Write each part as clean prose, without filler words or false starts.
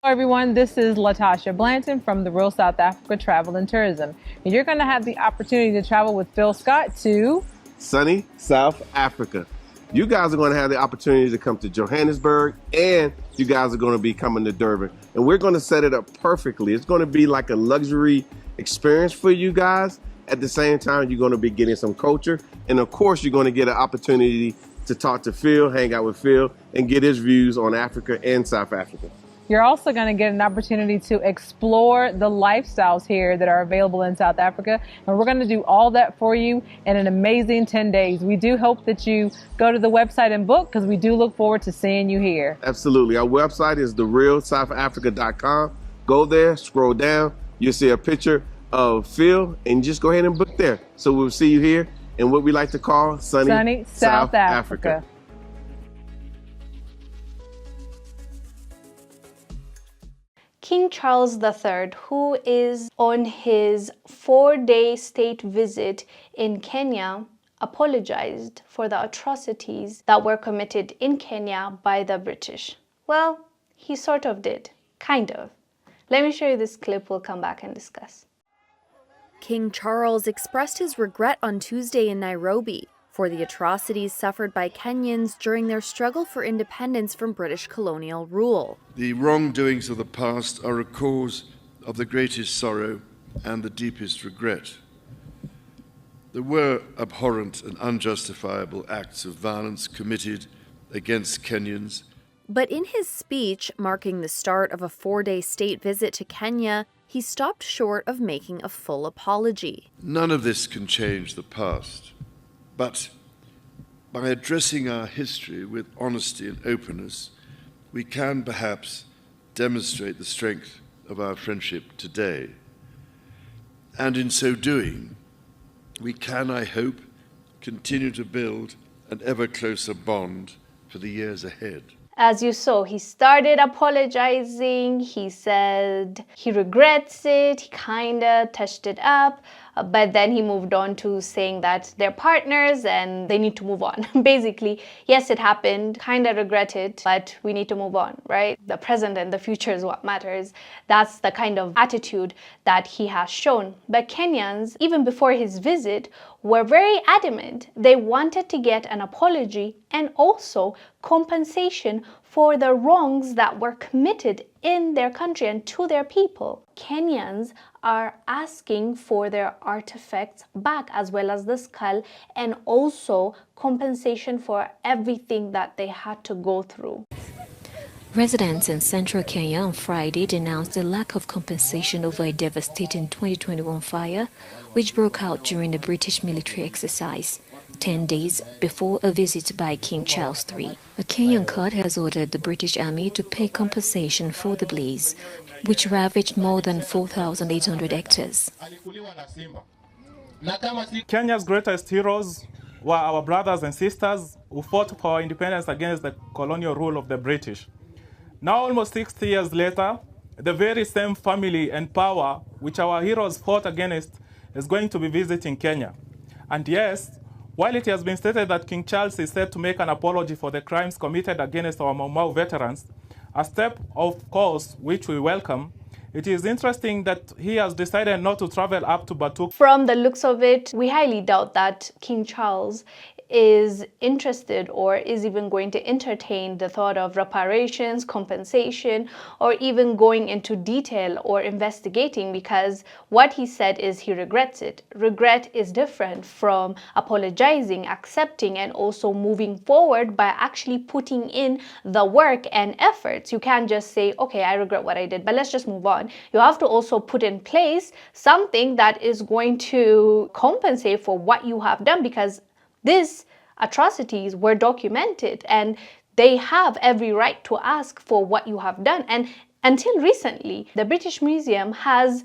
Hello everyone, this is Latasha Blanton from the Real South Africa Travel and Tourism. And you're going to have the opportunity to travel with Phil Scott to sunny South Africa. You guys are going to have the opportunity to come to Johannesburg, and you guys are going to be coming to Durban. And we're going to set it up perfectly. It's going to be like a luxury experience for you guys. At the same time, you're going to be getting some culture. And of course, you're going to get an opportunity to talk to Phil, hang out with Phil, and get his views on Africa and South Africa. You're also going to get an opportunity to explore the lifestyles here that are available in South Africa. And we're going to do all that for you in an amazing 10 days. We do hope that you go to the website and book, because we do look forward to seeing you here. Absolutely. Our website is therealsouthafrica.com. Go there, scroll down. You'll see a picture of Phil, and just go ahead and book there. So we'll see you here in what we like to call sunny South Africa. King Charles III, who is on his 4-day state visit in Kenya, apologized for the atrocities that were committed in Kenya by the British. Well, he sort of did. Kind of. Let me show you this clip. We'll come back and discuss. King Charles expressed his regret on Tuesday in Nairobi for the atrocities suffered by Kenyans during their struggle for independence from British colonial rule. The wrongdoings of the past are a cause of the greatest sorrow and the deepest regret. There were abhorrent and unjustifiable acts of violence committed against Kenyans. But in his speech marking the start of a 4-day state visit to Kenya, he stopped short of making a full apology. None of this can change the past. But by addressing our history with honesty and openness, we can perhaps demonstrate the strength of our friendship today. And in so doing, we can, I hope, continue to build an ever closer bond for the years ahead. As you saw, he started apologizing. He said he regrets it. He kind of touched it up. But then he moved on to saying that they're partners and they need to move on. Basically, yes, it happened, kind of regret it, but we need to move on, right? The present and the future is what matters. That's the kind of attitude that he has shown. But Kenyans, even before his visit, were very adamant. They wanted to get an apology and also compensation for the wrongs that were committed in their country and to their people. Kenyans are asking for their artifacts back, as well as the skull, and also compensation for everything that they had to go through. Residents in central Kenya on Friday denounced the lack of compensation over a devastating 2021 fire, which broke out during the British military exercise, 10 days before a visit by King Charles III. A Kenyan court has ordered the British Army to pay compensation for the blaze, which ravaged more than 4,800 hectares. Kenya's greatest heroes were our brothers and sisters who fought for our independence against the colonial rule of the British. Now, almost 60 years later, the very same family and power which our heroes fought against is going to be visiting Kenya. And yes, while it has been stated that King Charles is set to make an apology for the crimes committed against our Mau Mau veterans, a step, of course, which we welcome, it is interesting that he has decided not to travel up to Batu. From the looks of it, we highly doubt that King Charles is interested or is even going to entertain the thought of reparations, compensation, or even going into detail or investigating, because what he said is he regrets it. Regret is different from apologizing, accepting, and also moving forward by actually putting in the work and efforts. You can't just say, okay, I regret what I did, but let's just move on. You have to also put in place something that is going to compensate for what you have done, because these atrocities were documented and they have every right to ask for what you have done. And until recently, the British Museum has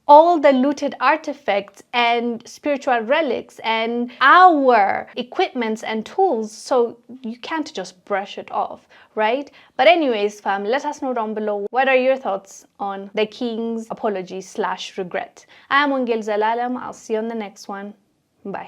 all the looted artifacts and spiritual relics and our equipments and tools, so you can't just brush it off, right? But anyways, fam, let us know down below, what are your thoughts on the king's apology / regret? I am Wongel Zelalem. I'll see you on the next one. Bye.